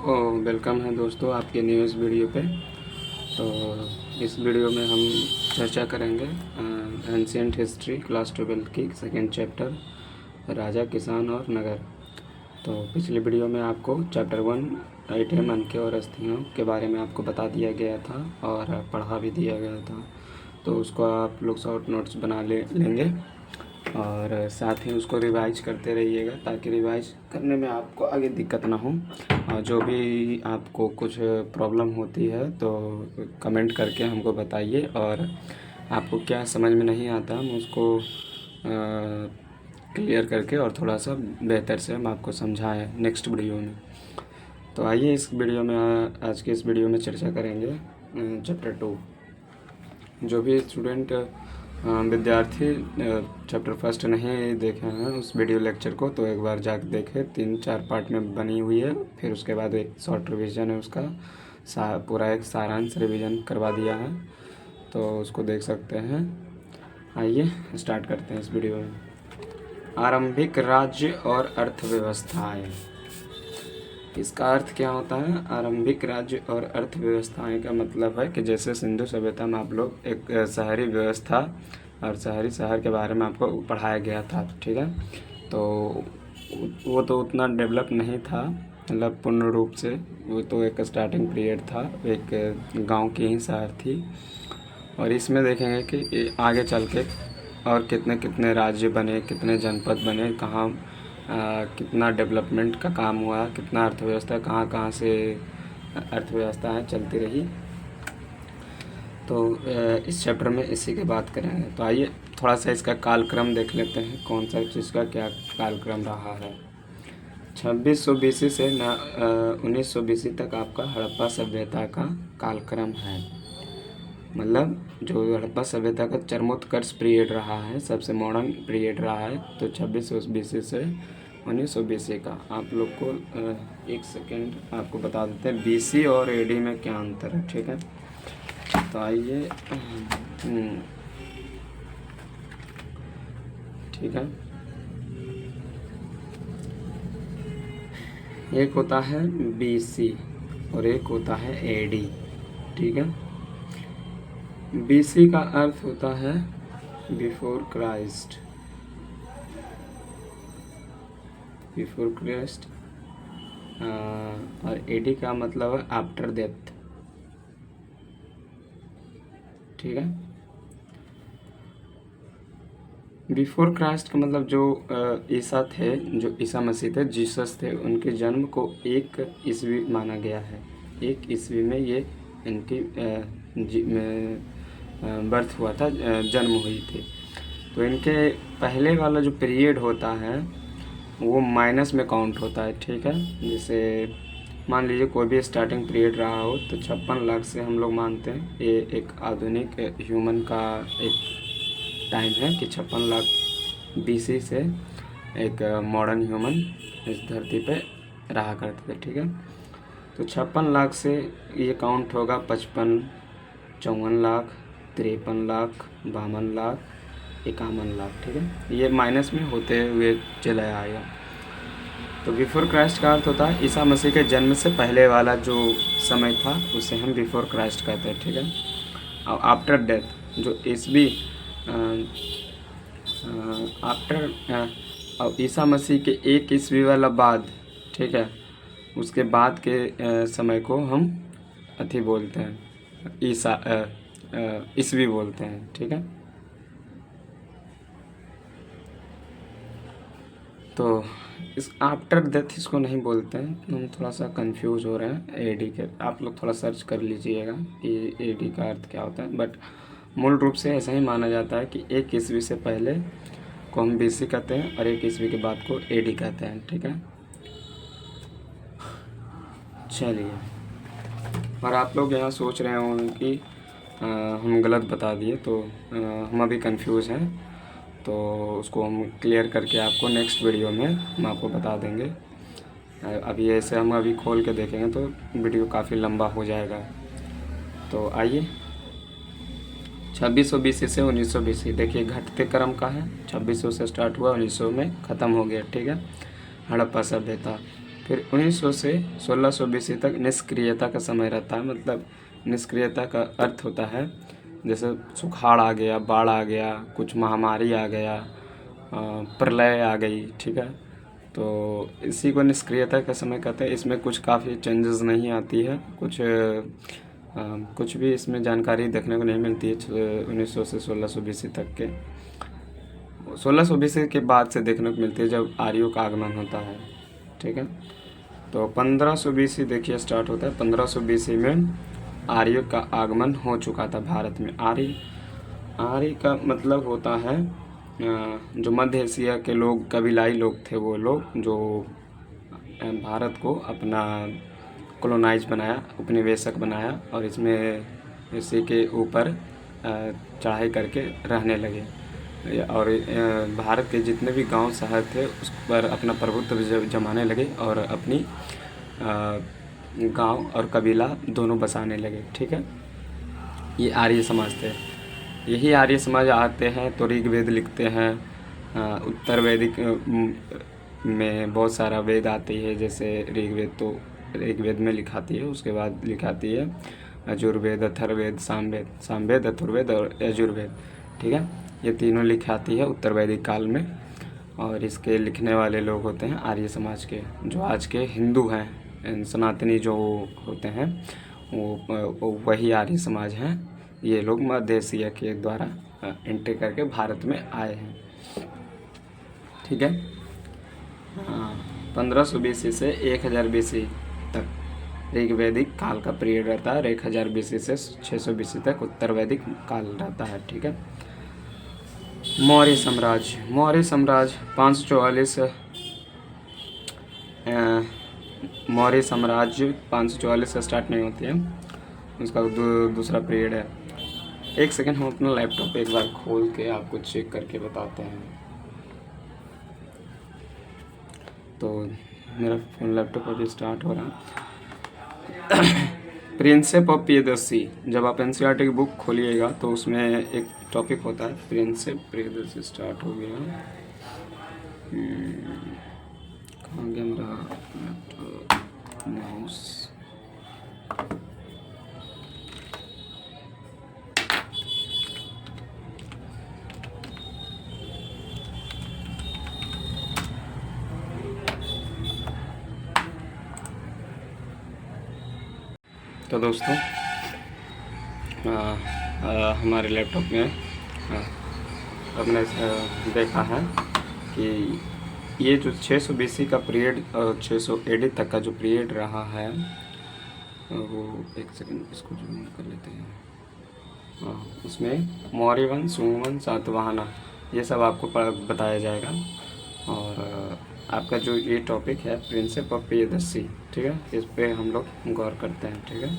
Welcome है दोस्तों आपके न्यू इस वीडियो पे। तो इस वीडियो में हम चर्चा करेंगे एंशिएंट हिस्ट्री क्लास 12 की सेकेंड चैप्टर राजा, किसान और नगर। तो पिछले वीडियो में आपको चैप्टर 1 आइटम अंके और अस्थियों के बारे में आपको बता दिया गया था और पढ़ा भी दिया गया था। तो उसको आप लोग शॉर्ट नोट्स बना लेंगे और साथ ही उसको रिवाइज करते रहिएगा ताकि रिवाइज करने में आपको आगे दिक्कत ना हो। और जो भी आपको कुछ प्रॉब्लम होती है तो कमेंट करके हमको बताइए, और आपको क्या समझ में नहीं आता हम उसको क्लियर करके और थोड़ा सा बेहतर से हम आपको समझाएं नेक्स्ट वीडियो में। तो आइए इस वीडियो में आज के इस वीडियो में चर्चा करेंगे चैप्टर 2। जो भी स्टूडेंट विद्यार्थी चैप्टर फर्स्ट नहीं देखे हैं उस वीडियो लेक्चर को, तो एक बार जाकर देखें। 3-4 पार्ट में बनी हुई है। फिर उसके बाद एक शॉर्ट रिवीजन है, उसका पूरा एक सारांश रिवीजन करवा दिया है, तो उसको देख सकते हैं। आइए स्टार्ट करते हैं इस वीडियो में। आरंभिक राज्य और अर्थव्यवस्थाएं। इसका अर्थ क्या होता है? आरंभिक राज्य और अर्थव्यवस्थाएं का मतलब है कि जैसे सिंधु सभ्यता में आप लोग एक शहरी व्यवस्था और शहरी शहर के बारे में आपको पढ़ाया गया था, ठीक है। तो वो तो उतना डेवलप नहीं था, मतलब पूर्ण रूप से। वो तो एक स्टार्टिंग पीरियड था, एक गांव की ही शहर थी। और इसमें देखेंगे कि आगे चल के और कितने कितने राज्य बने, कितने जनपद बने, कहाँ कितना डेवलपमेंट का काम हुआ, कितना अर्थव्यवस्था कहाँ कहाँ से अर्थव्यवस्थाएं चलती रही। तो इस चैप्टर में इसी की बात करेंगे। तो आइए थोड़ा सा इसका कालक्रम देख लेते हैं, कौन सा चीज़ का क्या कालक्रम रहा है। 2600 BC से 1900 BC तक आपका हड़प्पा सभ्यता का कालक्रम है। मतलब जो हड़प्पा सभ्यता का चरमोत्कर्ष पीरियड रहा है, सबसे मॉडर्न पीरियड रहा है। तो 2600 BC से 1900 BC का आप लोग को एक सेकेंड आपको बता देते हैं BC और AD में क्या अंतर है, ठीक है। तो आइए ठीक है। एक होता है BC और एक होता है AD, ठीक है। BC का अर्थ होता है बिफोर क्राइस्ट, और AD का मतलब है आफ्टर डेथ, ठीक है। बिफोर क्राइस्ट का मतलब जो ईसा थे, जो ईसा मसीह थे, जीसस थे, उनके जन्म को 1 ईस्वी माना गया है। 1 ईस्वी में ये इनकी बर्थ हुआ था, जन्म हुई थी। तो इनके पहले वाला जो पीरियड होता है वो माइनस में काउंट होता है, ठीक है। जैसे मान लीजिए कोई भी स्टार्टिंग पीरियड रहा हो तो 56 लाख से हम लोग मानते हैं ये एक आधुनिक ह्यूमन का एक टाइम है कि 56 लाख BC से एक मॉडर्न ह्यूमन इस धरती पे रहा करते थे, ठीक है। तो 56 लाख से ये काउंट होगा 55, 54 लाख, 53 लाख, 52 लाख, 51 लाख, ठीक है। ये माइनस में होते हुए चला आएगा। तो बिफोर क्राइस्ट का अर्थ होता है ईसा मसीह के जन्म से पहले वाला जो समय था उसे हम बिफोर क्राइस्ट कहते हैं, ठीक है। और आफ्टर डेथ जो ईस्वी आफ्टर और ईसा मसीह के 1 ईस्वी वाला बाद, ठीक है, उसके बाद के समय को हम अथी बोलते हैं, ईस्वी बोलते हैं, ठीक है। तो इस आफ्टर डेथ इसको नहीं बोलते हैं, हम थोड़ा सा कंफ्यूज हो रहे हैं। AD के आप लोग थोड़ा सर्च कर लीजिएगा कि AD का अर्थ क्या होता है, बट मूल रूप से ऐसा ही माना जाता है कि 1 ईस्वी से पहले को हम BC कहते हैं और 1 ईस्वी के बाद को AD कहते हैं, ठीक है। चलिए, और आप लोग यहाँ सोच रहे होंगे कि हम गलत बता दिए, तो हम अभी कंफ्यूज हैं, तो उसको हम क्लियर करके आपको नेक्स्ट वीडियो में हम आपको बता देंगे। अभी ऐसे हम अभी खोल के देखेंगे तो वीडियो काफ़ी लंबा हो जाएगा। तो आइए 2600 BC से 1900 BC, देखिए घटते क्रम का है। 2600 से स्टार्ट हुआ, 1900 में ख़त्म हो गया, ठीक है, हड़प्पा सभ्यता। फिर 1900 से 1600 BC तक निष्क्रियता का समय रहता है। मतलब निष्क्रियता का अर्थ होता है जैसे सुखाड़ आ गया, बाढ़ आ गया, कुछ महामारी आ गया, प्रलय आ गई, ठीक है। तो इसी को निष्क्रियता का समय कहते हैं। इसमें कुछ काफ़ी चेंजेस नहीं आती है, कुछ भी इसमें जानकारी देखने को नहीं मिलती है 1900 से 1600 BC तक के। 1600 BC के बाद से देखने को मिलती है जब आर्यों का आगमन होता है, ठीक है। तो 1500 BC देखिए स्टार्ट होता है। 1500 BC में आर्यों का आगमन हो चुका था भारत में। आर्य का मतलब होता है जो मध्य एशिया के लोग, कबीलाई लोग थे, वो लोग जो भारत को अपना कॉलोनाइज बनाया, उपनिवेशक बनाया और इसमें इसी के ऊपर चढ़ाई करके रहने लगे और भारत के जितने भी गांव शहर थे उस पर अपना प्रभुत्व जमाने लगे और अपनी गांव और कबीला दोनों बसाने लगे, ठीक है। ये आर्य समाज थे। यही आर्य समाज आते हैं तो ऋग्वेद लिखते हैं। उत्तर वैदिक में बहुत सारा वेद आती है, जैसे ऋग्वेद तो ऋग्वेद में लिखाती है, उसके बाद लिखाती है यजुर्वेद, अथर्ववेद, सामवेद, अथर्ववेद और यजुर्वेद, ठीक है। ये तीनों लिखाती है उत्तर वैदिक काल में और इसके लिखने वाले लोग होते हैं आर्य समाज के, जो आज के हिंदू हैं, सनातनी जो होते हैं वो वही आर्य समाज हैं। ये लोग मध्य एशिया के द्वारा एंट्री करके भारत में आए हैं, ठीक है। 1500 BC से 1000 BC तक ऋग्वैदिक काल का पीरियड रहता है और 1000 BC से 600 BC तक उत्तर वैदिक काल रहता है, ठीक है। मौर्य साम्राज्य 544 मौर्य साम्राज्य 544 से स्टार्ट नहीं होती है, उसका दूसरा पीरियड है। एक सेकंड, हम अपना लैपटॉप एक बार खोल के आपको चेक करके बताते हैं। तो मेरा फोन लैपटॉप अभी स्टार्ट हो रहा है। प्रिंसेप ऑफ प्रियदर्शी, जब आप NCERT की बुक खोलिएगा तो उसमें एक टॉपिक होता है प्रिंसेप प्रियदर्शी। स्टार्ट हो गया, कहाँ गया मेरा लैपटॉप, माउस। तो दोस्तों हमारे लैपटॉप में हमने देखा है कि ये जो 600 BC का पीरियड और 600 AD तक का जो पीरियड रहा है वो, एक सेकंड इसको जूम कर लेते हैं। उसमें मौर्य वंश, सुंग वंश, सातवाहना, ये सब आपको बताया जाएगा। और आपका जो ये टॉपिक है प्रिंसेप ऑफ प्रियदर्शी, ठीक है, इस पे हम लोग गौर करते हैं, ठीक है।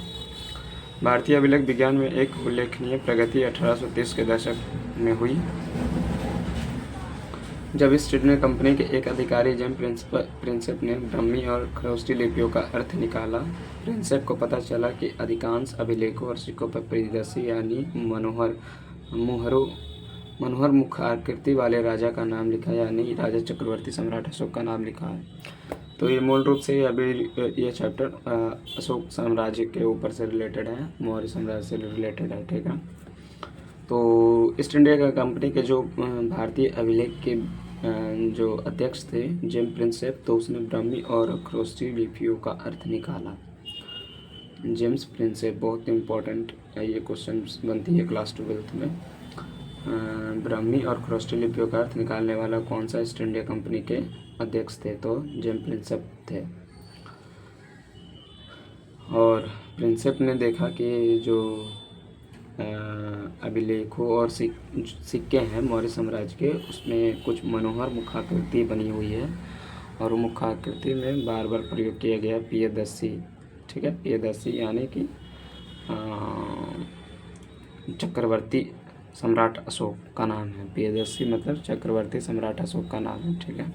भारतीय अभिलेख विज्ञान में एक उल्लेखनीय प्रगति 1830 के दशक में हुई, जब ईस्ट इंडिया कंपनी के एक अधिकारी जेम्स प्रिंसेप ने ब्राह्मी और खरोष्टी लिपियों का अर्थ निकाला। प्रिंसेप को पता चला कि अधिकांश अभिलेखों और सिक्कों पर प्रियदर्शी यानी मनोहर मुख आकृति वाले राजा का नाम लिखा है, यानी राजा चक्रवर्ती सम्राट अशोक का नाम लिखा है। तो ये मूल रूप से अभी ये चैप्टर अशोक साम्राज्य के ऊपर से रिलेटेड है, मौर्य साम्राज्य से रिलेटेड है, ठीक है। तो ईस्ट इंडिया कंपनी के जो भारतीय अभिलेख के जो अध्यक्ष थे जेम्स प्रिंसेप, तो उसने ब्राह्मी और खरोष्टी लिपियों का अर्थ निकाला। जेम्स प्रिंसेप बहुत इम्पोर्टेंट ये क्वेश्चन बनती है क्लास 12th में। ब्राह्मी और खरोष्टी लिपियों का अर्थ निकालने वाला कौन सा ईस्ट इंडिया कंपनी के अध्यक्ष थे? तो जेम्स प्रिंसेप थे। और प्रिंसेप ने देखा कि जो अभिलेखों और सिक्के हैं मौर्य साम्राज्य के, उसमें कुछ मनोहर मुखाकृति बनी हुई है और मुखाकृति में बार बार प्रयोग किया गया प्रियदर्शी, ठीक है। प्रियदर्शी यानी कि चक्रवर्ती सम्राट अशोक का नाम है। प्रियदर्शी मतलब चक्रवर्ती सम्राट अशोक का नाम है, ठीक है।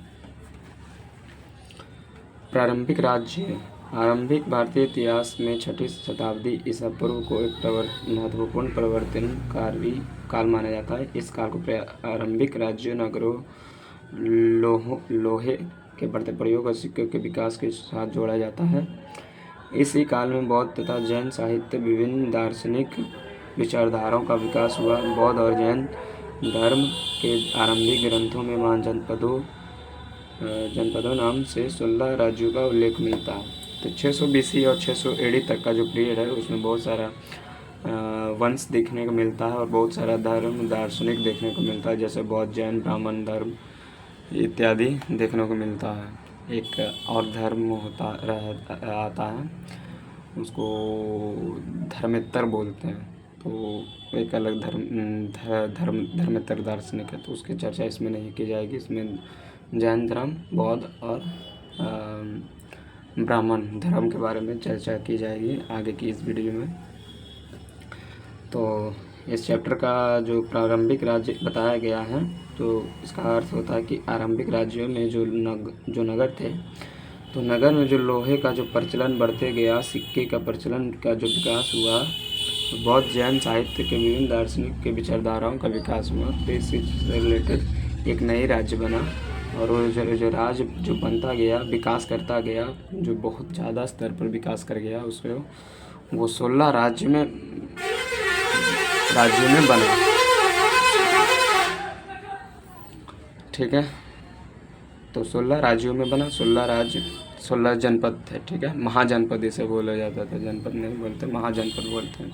प्रारंभिक राज्य, आरंभिक भारतीय इतिहास में 6वीं शताब्दी ईसा पूर्व को एक महत्वपूर्ण परिवर्तनकारी काल माना जाता है। इस काल को प्रारंभिक राज्यों, नगरों, लोहे के बढ़ते प्रयोग और सिक्कों के विकास के साथ जोड़ा जाता है। इसी काल में बौद्ध तथा जैन साहित्य विभिन्न दार्शनिक विचारधाराओं का विकास हुआ। बौद्ध और जैन धर्म के आरंभिक ग्रंथों में जनपदों नाम से 16 राज्यों का उल्लेख मिलता है। तो 600 BC और 600 AD तक का जो पीरियड है उसमें बहुत सारा वंश देखने को मिलता है और बहुत सारा धर्म दार्शनिक देखने को मिलता है, जैसे बौद्ध, जैन, ब्राह्मण धर्म इत्यादि देखने को मिलता है। एक और धर्म आता है, उसको धर्मेत्तर बोलते हैं। तो एक अलग धर्मेत्तर दार्शनिक है, तो उसकी चर्चा इसमें नहीं की जाएगी। इसमें जैन धर्म, बौद्ध और ब्राह्मण धर्म के बारे में चर्चा की जाएगी आगे की इस वीडियो में। तो इस चैप्टर का जो प्रारंभिक राज्य बताया गया है, तो इसका अर्थ होता है कि आरंभिक राज्यों में जो नगर थे, तो नगर में जो लोहे का जो प्रचलन बढ़ते गया, सिक्के का प्रचलन का जो विकास हुआ, तो बौद्ध जैन साहित्य के विभिन्न दार्शनिक के विचारधाराओं का विकास हुआ। तो इससे रिलेटेड एक नई राज्य बना और वो जो राज्य जो बनता गया, विकास करता गया, जो बहुत ज़्यादा स्तर पर विकास कर गया, उसको वो 16 राज्यों में बना। ठीक है, तो 16 राज्यों में बना। 16 जनपद थे। ठीक है, महाजनपद इसे बोला जाता था, जनपद नहीं बोलते, महाजनपद बोलते हैं।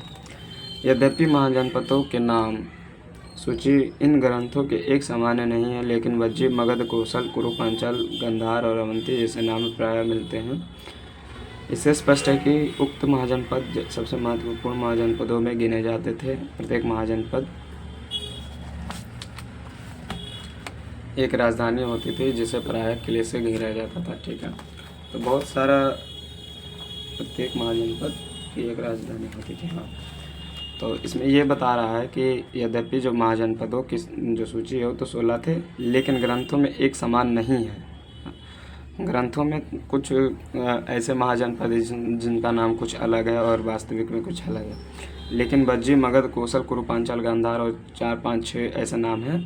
यद्यपि महाजनपदों के नाम सूची इन ग्रंथों के एक सामान्य नहीं है, लेकिन वज्जी, मगध, कोसल, कुरु, पांचाल, गांधार और अवंती जैसे नाम प्राय मिलते हैं। इससे स्पष्ट है कि उक्त महाजनपद सबसे महत्वपूर्ण महाजनपदों में गिने जाते थे। प्रत्येक महाजनपद एक राजधानी होती थी जिसे प्रायः किले से घेरा जाता था। ठीक है, तो बहुत सारा प्रत्येक महाजनपद की एक राजधानी होती थी। हाँ, तो इसमें ये बता रहा है कि यद्यपि जो महाजनपदों की जो सूची है तो 16 थे, लेकिन ग्रंथों में एक समान नहीं है। ग्रंथों में कुछ ऐसे महाजनपद जिनका नाम कुछ अलग है और वास्तविक में कुछ अलग है, लेकिन वज्जी, मगध, कोसल, कुरु, पांचाल, गांधार और 4, 5, 6 ऐसे नाम हैं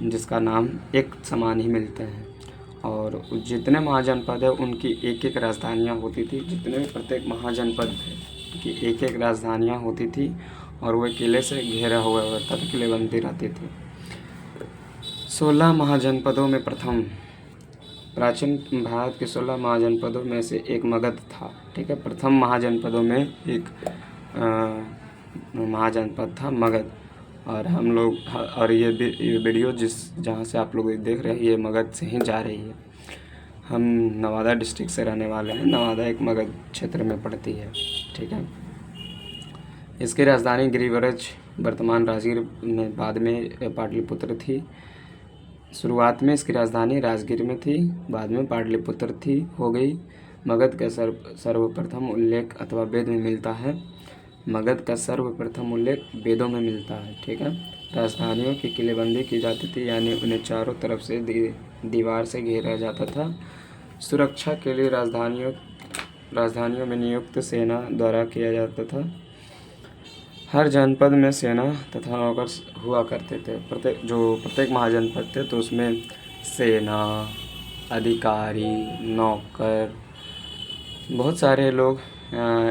जिसका नाम एक समान ही मिलते हैं। और जितने महाजनपद है उनकी एक एक राजधानियाँ होती थी। जितने भी प्रत्येक महाजनपद थे की एक एक राजधानियाँ होती थी और वह किले से घेरा हुआ होता था, किलेबंदी रहती थी। 16 महाजनपदों में प्रथम प्राचीन भारत के 16 महाजनपदों में से एक मगध था। ठीक है, प्रथम महाजनपदों में एक महाजनपद था मगध। और हम लोग और ये वीडियो जहाँ से आप लोग देख रहे हैं ये मगध से ही जा रही है। हम नवादा डिस्ट्रिक्ट से रहने वाले हैं। नवादा एक मगध क्षेत्र में पड़ती है। ठीक है, इसकी राजधानी गिरिव्रज वर्तमान राजगीर में, बाद में पाटलिपुत्र थी। शुरुआत में इसकी राजधानी राजगीर में थी, बाद में पाटलिपुत्र थी हो गई। मगध का सर्वप्रथम उल्लेख अथवा वेद में मिलता है। मगध का सर्वप्रथम उल्लेख वेदों में मिलता है। ठीक है, राजधानियों की किलेबंदी की जाती थी, यानी उन्हें चारों तरफ से दीवार से घेरा जाता था। सुरक्षा के लिए राजधानियों में नियुक्त सेना द्वारा किया जाता था। हर जनपद में सेना तथा नौकर हुआ करते थे। प्रत्येक महाजनपद थे तो उसमें सेना, अधिकारी, नौकर, बहुत सारे लोग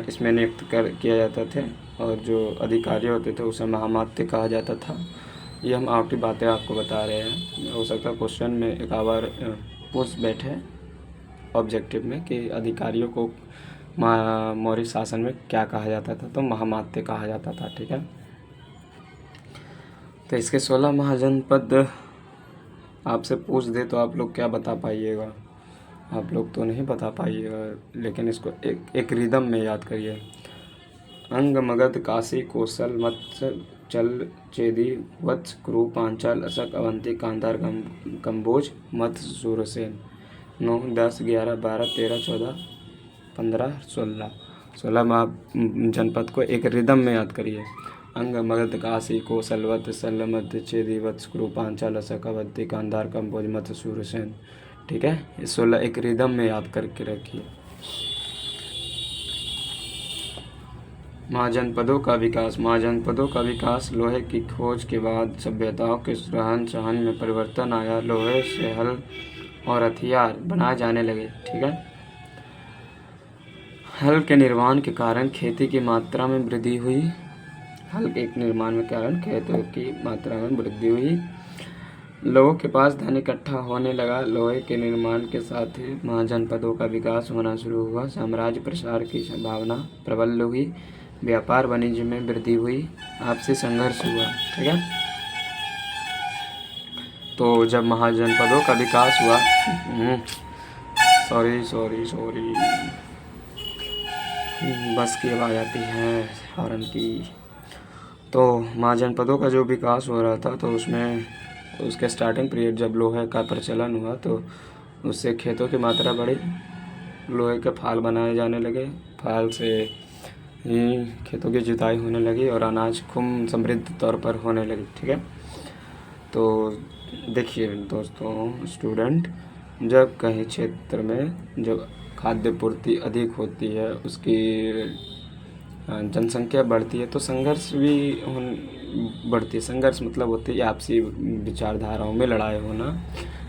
इसमें नियुक्त किया जाता थे। और जो अधिकारी होते थे उसे महामात्य कहा जाता था। ये हम आउटी बातें आपको बता रहे हैं। हो सकता है क्वेश्चन में एक बार पूछ बैठे ऑब्जेक्टिव में कि अधिकारियों को मौर्य शासन में क्या कहा जाता था, तो महामात्य कहा जाता था। ठीक है, तो इसके 16 महाजनपद आपसे पूछ दे तो आप लोग क्या बता पाइएगा? आप लोग तो नहीं बता पाइएगा, लेकिन इसको एक रिदम में याद करिए। अंग, मगध, काशी, कोसल, मत्स्य, चल, चेदी, वत्स, कुरु, पांचाल, अशक, अवंती, गांधार, कंबोज, मत्स्य, सूरसेन। 9, 10, 11, 12, 13, 14, 15, 16 जनपद को एक रिदम में याद करिए। अंग, मगध, काशी, कोसल, वत्स, सल, मध्य, चेदी, वत्स, कुरु, पांचाल, अशक, अवंती, गांधार, कंबोज, मत्स्य, सूरसेन। ठीक है, ये 16 एक रिदम में याद करके रखिए। महाजनपदों का विकास लोहे की खोज के बाद सभ्यताओं के रहन सहन में परिवर्तन आया। लोहे से हल और हथियार बनाए जाने लगे। ठीक है। हल के निर्माण के कारण खेती की मात्रा में वृद्धि हुई। हल के निर्माण के कारण खेतों की मात्रा में वृद्धि हुई। लोगों के पास धन इकट्ठा होने लगा। लोहे के निर्माण के साथ ही महाजनपदों का विकास होना शुरू हुआ। साम्राज्य प्रसार की संभावना प्रबल हुई। व्यापार वाणिज्य में वृद्धि हुई। आपसी संघर्ष हुआ। ठीक है। तो जब महाजनपदों का विकास हुआ, सॉरी बस की आवाज़ आती है हॉर्न की। तो महाजनपदों का जो विकास हो रहा था, तो उसमें उसके स्टार्टिंग पीरियड जब लोहे का प्रचलन हुआ, तो उससे खेतों की मात्रा बढ़ी। लोहे के फाल बनाए जाने लगे। फाल से ही खेतों की जुताई होने लगी और अनाज खूब समृद्ध तौर पर होने लगी। ठीक है। तो देखिए दोस्तों, स्टूडेंट, जब कहीं क्षेत्र में जब खाद्य पूर्ति अधिक होती है, उसकी जनसंख्या बढ़ती है, तो संघर्ष भी बढ़ती है। संघर्ष मतलब होती है आपसी विचारधाराओं में लड़ाई होना,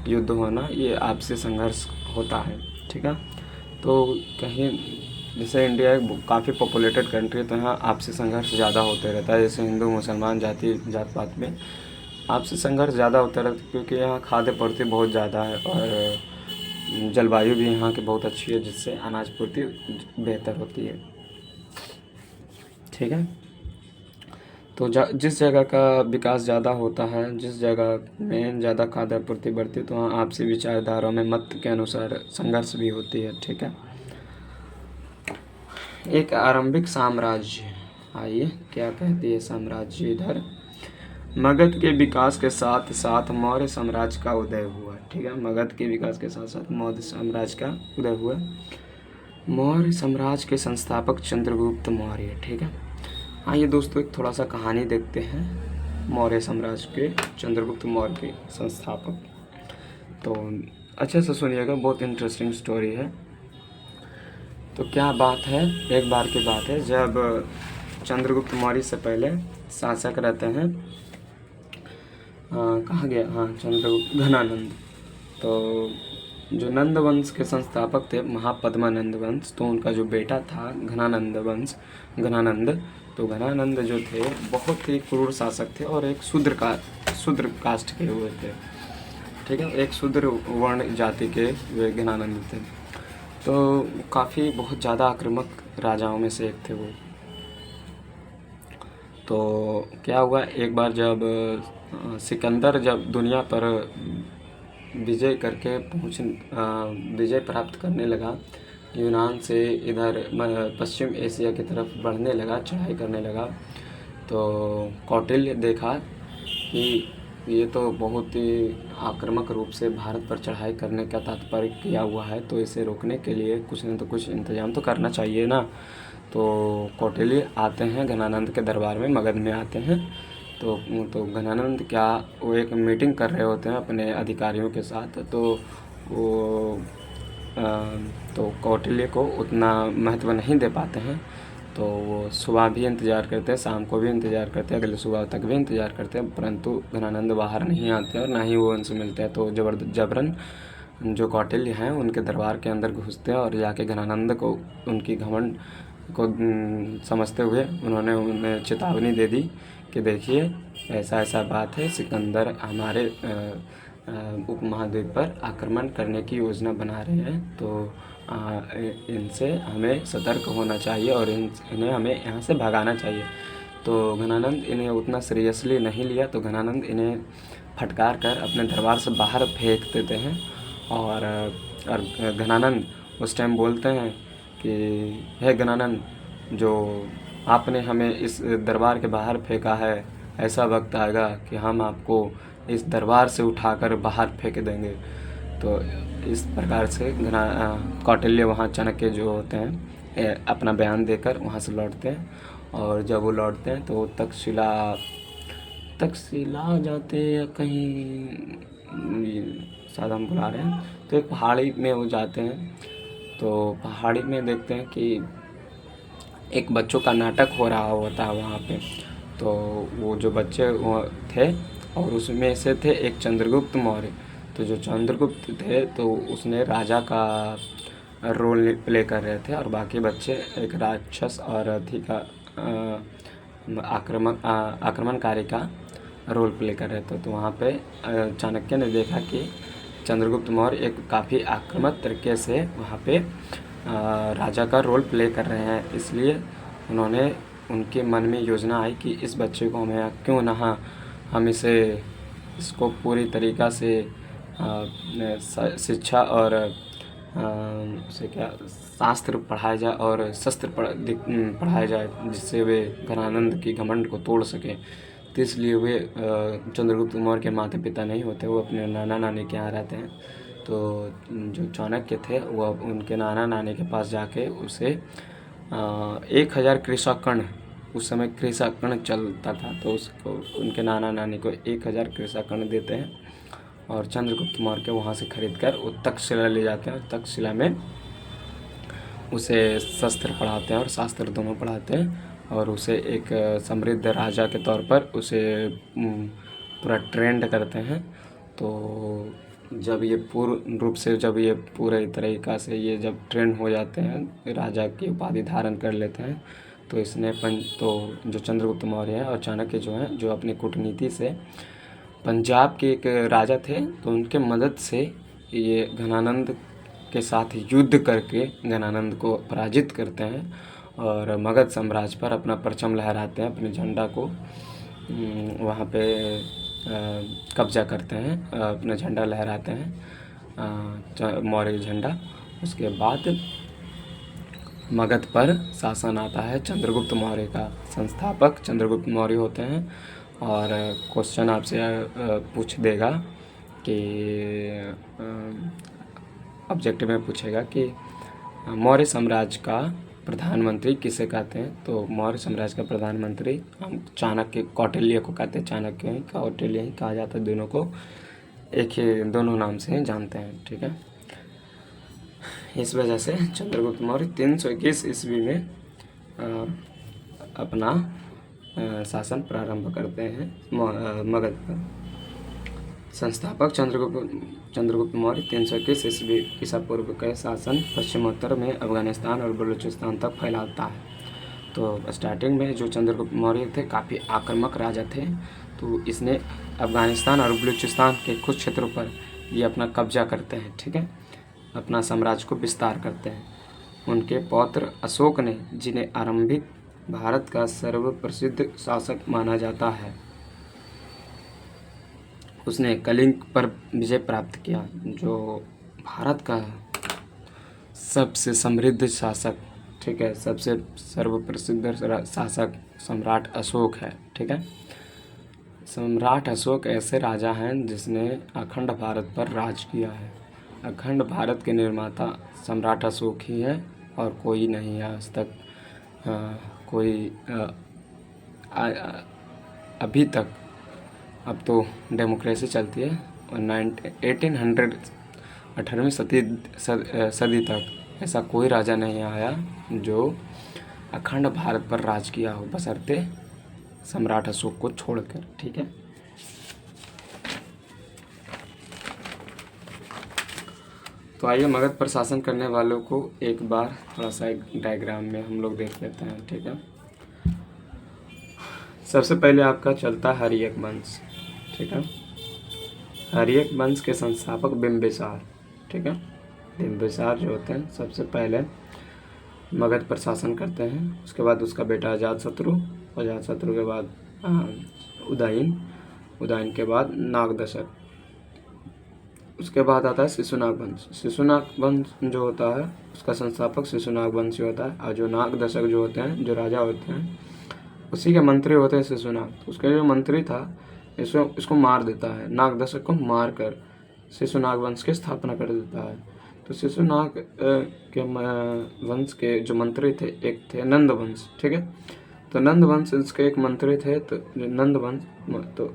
युद्ध होना, ये आपसी संघर्ष होता है। ठीक है। तो कहीं जैसे इंडिया एक काफ़ी पॉपुलेटेड कंट्री है, तो यहाँ आपसी संघर्ष ज़्यादा होते रहता है। जैसे हिंदू मुसलमान जात पात में आपसी संघर्ष ज़्यादा होता रहता है, क्योंकि यहाँ खाद्य पूर्ति बहुत ज़्यादा है और जलवायु भी यहाँ की बहुत अच्छी है, जिससे अनाज पूर्ति बेहतर होती है। ठीक है। तो जिस जगह का विकास ज़्यादा होता है, जिस जगह में ज़्यादा खाद्य पूर्ति बढ़ती है, तो वहाँ आपसी विचारधाराओं में मत के अनुसार संघर्ष भी होती है। ठीक है। एक आरंभिक साम्राज्य, आइए क्या कहती है साम्राज्य इधर। मगध के विकास के साथ साथ मौर्य साम्राज्य का उदय हुआ। ठीक है। मगध के विकास के साथ साथ मौर्य साम्राज्य का उदय हुआ। मौर्य साम्राज्य के संस्थापक चंद्रगुप्त मौर्य। ठीक है। आइए दोस्तों, एक थोड़ा सा कहानी देखते हैं मौर्य साम्राज्य के चंद्रगुप्त मौर्य के संस्थापक। तो अच्छे से सुनिएगा, बहुत इंटरेस्टिंग स्टोरी है। तो क्या बात है, एक बार की बात है, जब चंद्रगुप्त मौर्य से पहले शासक रहते हैं, कहाँ गया, चंद्रगुप्त घनानंद। तो जो नंद वंश के संस्थापक थे, महापद्मानंद वंश, तो उनका जो बेटा था घनानंद, तो घनानंद जो थे बहुत ही क्रूर शासक थे और एक शूद्र कास्ट के हुए थे। ठीक है। एक शूद्र वर्ण जाति के वे घनानंद थे। तो काफ़ी बहुत ज़्यादा आक्रामक राजाओं में से एक थे वो। तो क्या हुआ, एक बार जब सिकंदर जब दुनिया पर विजय प्राप्त करने लगा, यूनान से इधर पश्चिम एशिया की तरफ बढ़ने लगा, चढ़ाई करने लगा, तो कौटिल्य देखा कि ये तो बहुत ही आक्रामक रूप से भारत पर चढ़ाई करने का तात्पर्य किया हुआ है, तो इसे रोकने के लिए कुछ न तो कुछ इंतजाम तो करना चाहिए ना। तो कौटिल्य आते हैं घनानंद के दरबार में, मगध में आते हैं। तो घनानंद क्या, वो एक मीटिंग कर रहे होते हैं अपने अधिकारियों के साथ। तो कौटिल्य को उतना महत्व नहीं दे पाते हैं। तो वो सुबह भी इंतज़ार करते हैं, शाम को भी इंतज़ार करते हैं, अगले सुबह तक भी इंतज़ार करते हैं, परंतु घनानंद बाहर नहीं आते और ना ही वो उनसे मिलते हैं। तो जबरन जो कौटिल्य हैं उनके दरबार के अंदर घुसते हैं और जाके घनानंद को उनकी घमंड को समझते हुए उन्होंने उन्हें चेतावनी दे दी कि देखिए ऐसा ऐसा बात है, सिकंदर हमारे उपमहाद्वीप पर आक्रमण करने की योजना बना रहे हैं, तो इनसे हमें सतर्क होना चाहिए और इन्हें हमें यहाँ से भगाना चाहिए। तो घनानंद इन्हें उतना सीरियसली नहीं लिया, तो घनानंद इन्हें फटकार कर अपने दरबार से बाहर फेंक देते हैं। और घनानंद उस टाइम बोलते हैं कि हे घनानंद, जो आपने हमें इस दरबार के बाहर फेंका है, ऐसा वक्त आएगा कि हम आपको इस दरबार से उठाकर बाहर फेंक देंगे। तो इस प्रकार से कौटिल्य वहाँ चाणक्य जो होते हैं अपना बयान देकर वहाँ से लौटते हैं। और जब वो लौटते हैं तो तक्षशिला जाते या कहीं, शायद हम बुला रहे हैं, तो एक पहाड़ी में वो जाते हैं। तो पहाड़ी में देखते हैं कि एक बच्चों का नाटक हो रहा होता है वहाँ पे। तो वो जो बच्चे थे और उसमें से थे एक चंद्रगुप्त मौर्य। तो जो चंद्रगुप्त थे तो उसने राजा का रोल प्ले कर रहे थे और बाकी बच्चे एक राक्षस और अधिक आक्रमणकारी का रोल प्ले कर रहे थे। तो वहाँ पे चाणक्य ने देखा कि चंद्रगुप्त मौर्य एक काफ़ी आक्रामक तरीके से वहाँ पे राजा का रोल प्ले कर रहे हैं, इसलिए उन्होंने उनके मन में योजना आई कि इस बच्चे को हमें क्यों ना हम इसको पूरी तरीक़ा से शिक्षा और उसे क्या शास्त्र पढ़ाया जाए और शस्त्र पढ़ाया जाए, जिससे वे घनानंद की घमंड को तोड़ सके। तो इसलिए वे चंद्रगुप्त मौर्य के माता पिता नहीं होते, वो अपने नाना नानी के यहाँ रहते हैं। तो जो चाणक्य थे वह उनके नाना नानी के पास जाके उसे 1000 कृषाकर्ण, उस समय कृषाकर्ण चलता था, तो उसको उनके नाना नानी को 1000 कृषाकर्ण देते हैं और चंद्रगुप्त मौर्य के वहाँ से खरीद कर वो तक्षशिला ले जाते हैं और तक्षशिला में उसे शस्त्र पढ़ाते हैं और शास्त्र दोनों पढ़ाते हैं और उसे एक समृद्ध राजा के तौर पर उसे पूरा ट्रेंड करते हैं। तो जब ये पूर्ण रूप से जब ये पूरे तरीक़ा से ये जब ट्रेंड हो जाते हैं, राजा की उपाधि धारण कर लेते हैं, तो इसने तो जो चंद्रगुप्त मौर्य है और चाणक्य जो हैं, जो अपनी कूटनीति से पंजाब के एक राजा थे, तो उनके मदद से ये घनानंद के साथ युद्ध करके घनानंद को पराजित करते हैं और मगध साम्राज्य पर अपना परचम लहराते हैं, अपने झंडा को वहाँ पे कब्जा करते हैं, अपना झंडा लहराते हैं, मौर्य झंडा। उसके बाद मगध पर शासन आता है चंद्रगुप्त मौर्य का। संस्थापक चंद्रगुप्त मौर्य होते हैं और क्वेश्चन आपसे पूछ देगा कि ऑब्जेक्टिव में पूछेगा कि मौर्य साम्राज्य का प्रधानमंत्री किसे कहते हैं। तो मौर्य साम्राज्य का प्रधानमंत्री हम चाणक्य, कौटिल्य को कहते हैं, चाणक्य ही कौटिल्य ही कहा जाता है, दोनों को एक ही दोनों नाम से जानते हैं, ठीक है। इस वजह से चंद्रगुप्त मौर्य 321 ईस्वी में अपना शासन प्रारंभ करते हैं मगध पर। संस्थापक चंद्रगुप्त मौर्य 321 ईस्वी ईसा पूर्व के शासन पश्चिमोत्तर में अफगानिस्तान और बलूचिस्तान तक फैलाता है। तो स्टार्टिंग में जो चंद्रगुप्त मौर्य थे काफ़ी आक्रामक राजा थे, तो इसने अफगानिस्तान और बलूचिस्तान के कुछ क्षेत्रों पर ये अपना कब्जा करते हैं, ठीक है, अपना साम्राज्य को विस्तार करते हैं। उनके पौत्र अशोक ने, जिन्हें आरंभिक भारत का सर्वप्रसिद्ध शासक माना जाता है, उसने कलिंग पर विजय प्राप्त किया, जो भारत का सबसे समृद्ध शासक, ठीक है, सबसे सर्वप्रसिद्ध शासक सम्राट अशोक है, ठीक है। सम्राट अशोक ऐसे राजा हैं जिसने अखंड भारत पर राज किया है। अखंड भारत के निर्माता सम्राट अशोक ही है और कोई नहीं है आज तक। अभी तक, अब तो डेमोक्रेसी चलती है और 18वीं सदी तक ऐसा कोई राजा नहीं आया जो अखंड भारत पर राज किया हो, बशर्ते सम्राट अशोक को छोड़कर, ठीक है। तो आइए मगध पर शासन करने वालों को एक बार थोड़ा सा एक डायग्राम में हम लोग देख लेते हैं, ठीक है। सबसे पहले आपका चलता है हर्यक वंश, ठीक है। हर्यक वंश के संस्थापक बिंबिसार, ठीक है। बिंबिसार जो होते हैं सबसे पहले मगध पर शासन करते हैं। उसके बाद उसका बेटा अजातशत्रु, अजातशत्रु के बाद उदयन, उदयन के बाद नागदशक, उसके बाद आता है शिशुनाग वंश। शिशुनाग वंश जो होता है उसका संस्थापक शिशुनाग वंशी होता है और जो नागदशक जो होते हैं, जो राजा होते हैं, उसी के मंत्री होते हैं शिशुनाग। उसके जो मंत्री था इसको मार देता है, नागदशक को मार कर शिशुनाग वंश की स्थापना कर देता है। तो शिशुनाग के वंश के जो मंत्री थे, एक थे नंद वंश, ठीक है। तो नंद वंश इसके एक मंत्री थे, तो नंद वंश तो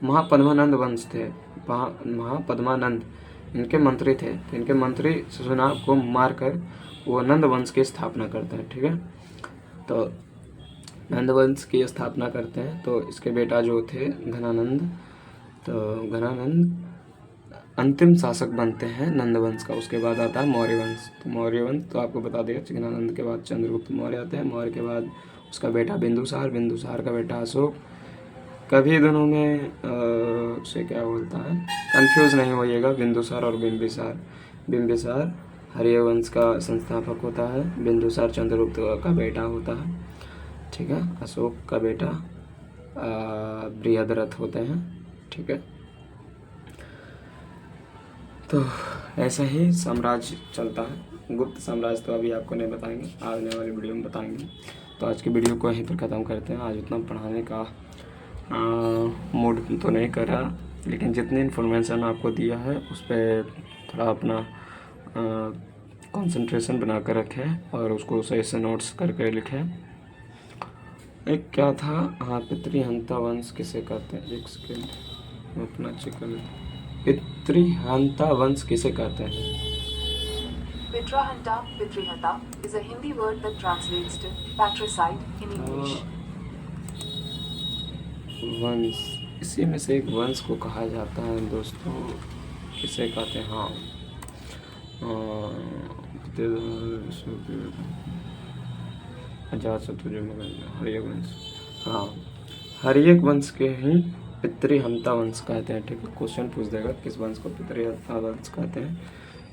महापद्मानंद वंश थे, महापद्मानंद इनके मंत्री थे। तो इनके मंत्री शिशुनाग को मारकर वो नंद वंश की स्थापना करते हैं, ठीक है। तो नंद वंश की स्थापना करते हैं। तो इसके बेटा जो थे घनानंद, तो घनानंद अंतिम शासक बनते हैं नंद वंश का। उसके बाद आता है मौर्य वंश। तो मौर्य वंश तो आपको बता देगा, चिकनानंद के बाद चंद्रगुप्त मौर्य आते हैं। मौर्य के बाद उसका बेटा बिंदुसार, बिंदुसार का बेटा अशोक। कभी दोनों में उसे क्या बोलता है, कंफ्यूज नहीं होइएगा, बिंदुसार और बिंबिसार। बिंबिसार हर्य वंश का संस्थापक होता है, बिंदुसार चंद्रगुप्त का बेटा होता है, ठीक है। अशोक का बेटा बृहद्रथ होते हैं, ठीक है। तो ऐसा ही साम्राज्य चलता है। गुप्त साम्राज्य तो अभी आपको नहीं बताएंगे, आने वाली वीडियो में बताएंगे। तो आज की वीडियो को यहीं पर ख़त्म करते हैं। आज उतना पढ़ाने का मूड तो नहीं कर रहा, लेकिन जितनी इन्फॉर्मेशन आपको दिया है उस पर थोड़ा अपना कंसंट्रेशन बना कर रखें और उसको सही से नोट्स करके लिखें। एक क्या था, हाँ, पितृहंता वंश किसे कहते हैं, एक सेकेंड मैं अपना चेक कर लेता हूँ। पितृहंता वंश किसे कहते हैं? Pitrahanta is a Hindi word that translates to patricide in English. वंश, इसी में से एक वंश को कहा जाता है दोस्तों, किसे कहते हैं? हाँ, अजातशत्रु मुगल हर्यक वंश, हाँ, हर्यक वंश के ही पितृहंता वंश कहते हैं, ठीक है। क्वेश्चन पूछ देगा किस वंश को पितृहंता वंश कहते हैं,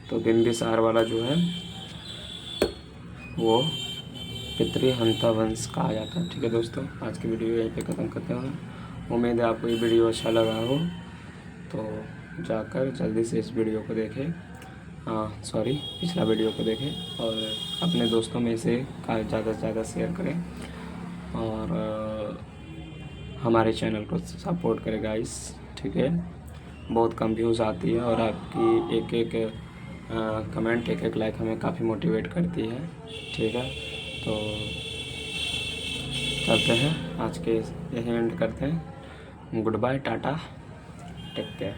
तो बिंबिसार वाला जो है वो पितृहंता वंश कहा जाता है, ठीक है दोस्तों। आज की वीडियो यहीं पे ख़त्म करते हैं। उम्मीद है आपको ये वीडियो अच्छा लगा हो, तो जाकर जल्दी से इस वीडियो को देखें, पिछला वीडियो को देखें और अपने दोस्तों में से ज़्यादा से ज़्यादा शेयर करें और हमारे चैनल को सपोर्ट करें गाइस, ठीक है। बहुत कम व्यूज़ आती है और आपकी एक एक कमेंट, एक एक लाइक हमें काफ़ी मोटिवेट करती है, ठीक है। तो चलते हैं, आज के यही एंड करते हैं। Good bye, tata, take care.